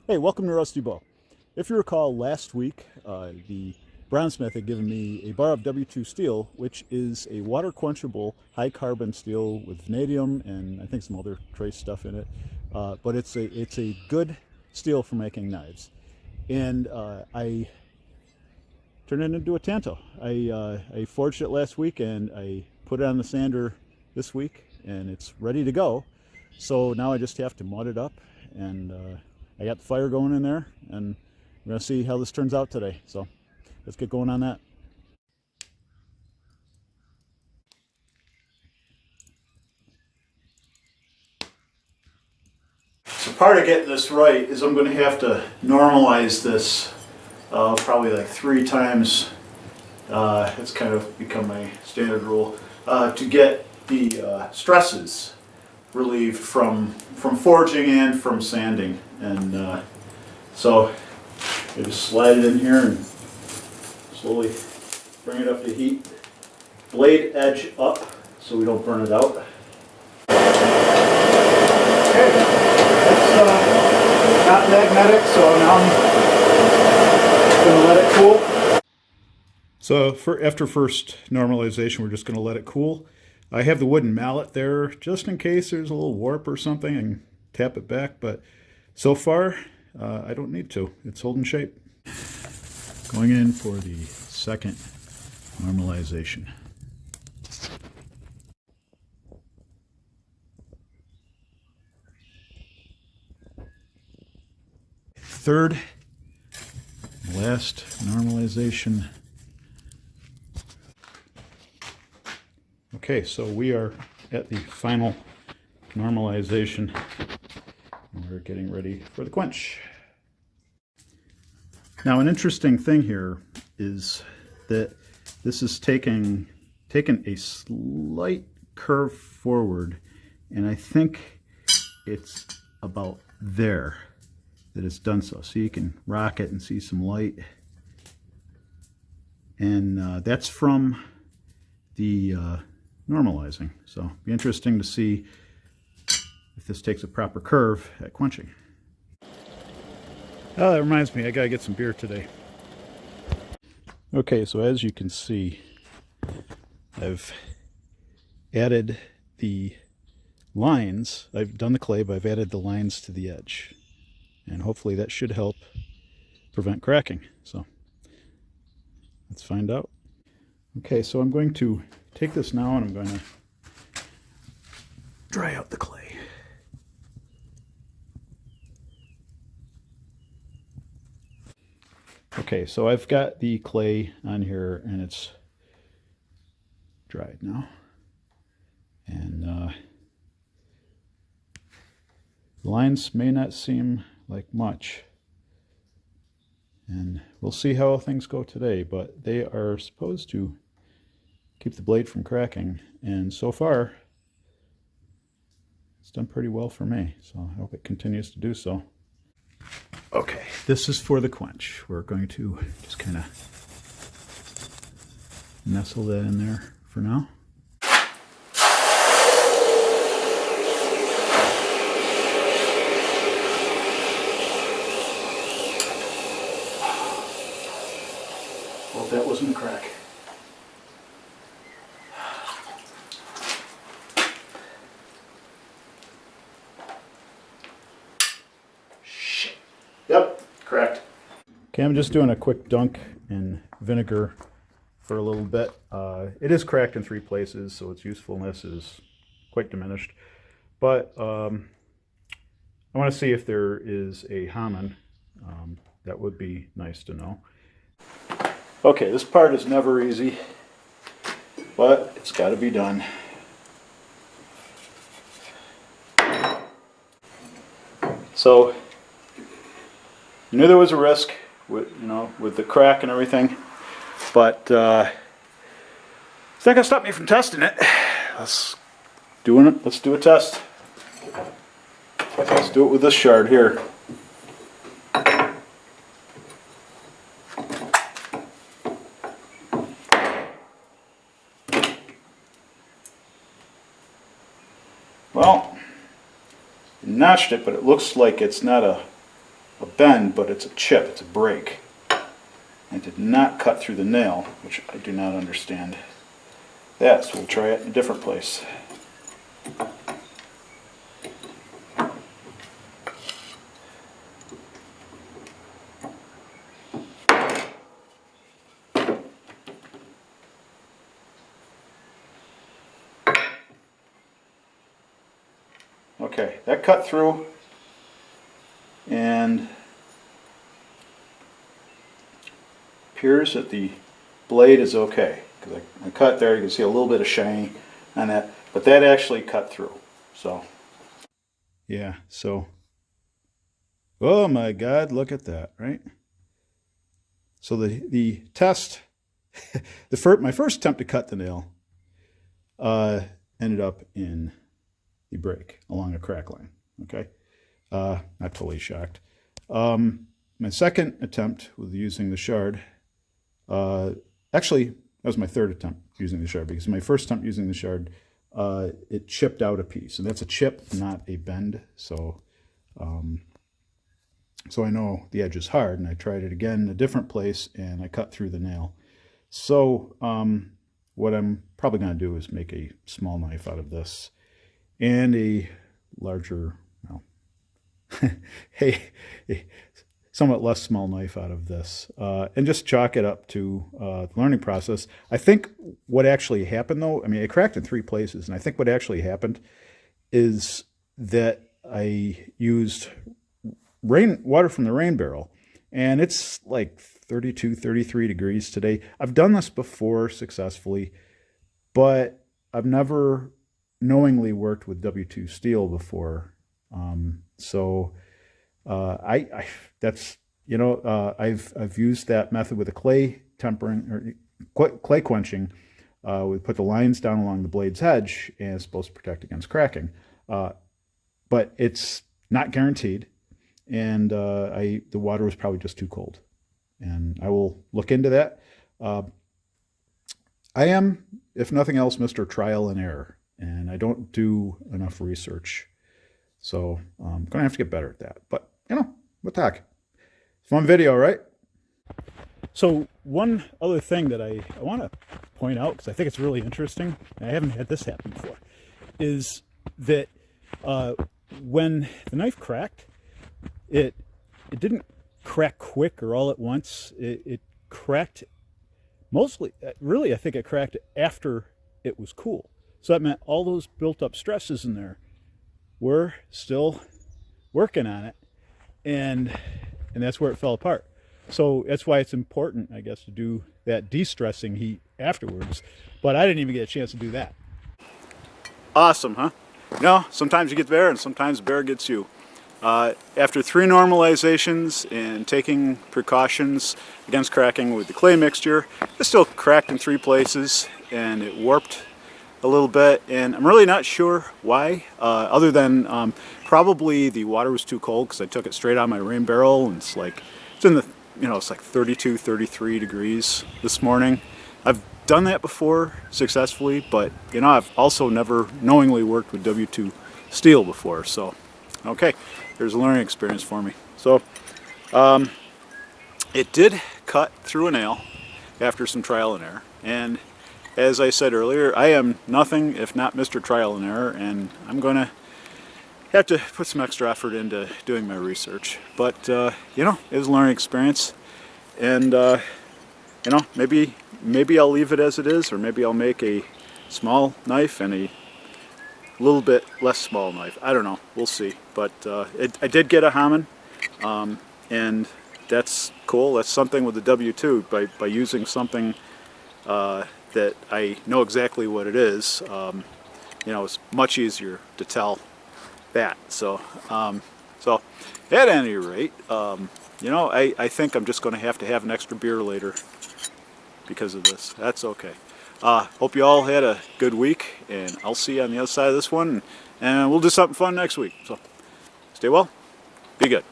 Hey, welcome to Rusty Bow. If you recall, last week the bronzesmith had given me a bar of W2 steel, which is a water quenchable high carbon steel with vanadium and I think some other trace stuff in it. But it's a good steel for making knives, and I turned it into a Tanto. I forged it last week and I put it on the sander this week, and it's ready to go. So now I just have to mud it up, and I got the fire going in there, and we're gonna see how this turns out today. So let's get going on that. So part of getting this right is I'm going to have to normalize this probably like 3 times. It's kind of become my standard rule to get the stresses relieved from forging and from sanding. And so I just slide it in here and slowly bring it up to heat. Blade edge up so we don't burn it out. Okay, it's not magnetic, so now I'm going to let it cool. So after first normalization, we're just going to let it cool. I have the wooden mallet there just in case there's a little warp or something and tap it back, but so far I don't need to. It's holding shape. Going in for the second normalization. Third, last normalization. Okay, so we are at the final normalization, and we're getting ready for the quench. Now, an interesting thing here is that this is taking a slight curve forward, and I think it's about there that it's done so. So you can rock it and see some light, and that's from the normalizing. So it'll be interesting to see if this takes a proper curve at quenching. Oh, that reminds me, I gotta get some beer today. Okay, so as you can see, I've added the lines. I've done the clay, but I've added the lines to the edge, and hopefully that should help prevent cracking. So let's find out. Okay, so I'm going to take this now and I'm going to dry out the clay. Okay, so I've got the clay on here and it's dried now. And the lines may not seem like much. And we'll see how things go today, but they are supposed to keep the blade from cracking, and so far it's done pretty well for me, so I hope it continues to do so. Okay, this is for the quench. We're going to just kind of nestle that in there for now. Hope that wasn't a crack. Yep, correct. Okay, I'm just doing a quick dunk in vinegar for a little bit. It is cracked in 3 places, so its usefulness is quite diminished. But I want to see if there is a Haman. That would be nice to know. Okay, this part is never easy, but it's got to be done. So I knew there was a risk with, with the crack and everything, but it's not gonna stop me from testing it. Let's do a test. Let's do it with this shard here. Well, notched it, but it looks like it's not a a bend, but it's a chip, it's a break. It did not cut through the nail, which I do not understand that, so we'll try it in a different place. Okay, that cut through, and appears that the blade is okay. Because I cut there, you can see a little bit of shiny on that, but that actually cut through. So, yeah, so, oh my God, look at that, right? So the test, my first attempt to cut the nail ended up in the break along a crack line. Okay, not totally shocked. My second attempt with using the shard, actually that was my third attempt using the shard, because my first attempt using the shard, it chipped out a piece, and that's a chip, not a bend. So, so I know the edge is hard, and I tried it again in a different place, and I cut through the nail. So, what I'm probably going to do is make a small knife out of this, and a larger, well, a somewhat less small knife out of this, and just chalk it up to the learning process. I think what actually happened, though, I mean, it cracked in 3 places, and I think what actually happened is that I used water from the rain barrel, and it's like 32, 33 degrees today. I've done this before successfully, but I've never knowingly worked with W2 steel before. That's, you know, I've used that method with a clay tempering, or clay quenching. We put the lines down along the blade's edge, and it's supposed to protect against cracking. But it's not guaranteed, and the water was probably just too cold. And I will look into that. I am, if nothing else, Mr. Trial and Error, and I don't do enough research. So I'm going to have to get better at that. But, you know, what the heck? Fun video, right? So one other thing that I want to point out, because I think it's really interesting, and I haven't had this happen before, is that when the knife cracked, it didn't crack quick or all at once. It cracked mostly, really, I think it cracked after it was cool. So that meant all those built up stresses in there were still working on it, and that's where it fell apart. So that's why it's important, I guess, to do that de-stressing heat afterwards. But I didn't even get a chance to do that. Awesome, huh? No, sometimes you get the bear, and sometimes the bear gets you. After 3 normalizations and taking precautions against cracking with the clay mixture, it still cracked in 3 places, and it warped a little bit, and I'm really not sure why, other than probably the water was too cold, because I took it straight out of my rain barrel, and it's in the, you know, it's like 32, 33 degrees this morning. I've done that before successfully, but, you know, I've also never knowingly worked with W2 steel before. So, okay, there's a learning experience for me. So, it did cut through a nail after some trial and error, and as I said earlier, I am nothing if not Mr. Trial and Error, and I'm going to have to put some extra effort into doing my research. But, you know, it was a learning experience, and, you know, maybe I'll leave it as it is, or maybe I'll make a small knife and a little bit less small knife. I don't know. We'll see. But I did get a Haman, and that's cool. That's something with the W2, by using something that I know exactly what it is. You know, it's much easier to tell that. So, so at any rate, you know, I think I'm just going to have an extra beer later because of this. That's okay. Hope you all had a good week, and I'll see you on the other side of this one, and we'll do something fun next week. So, stay well, be good.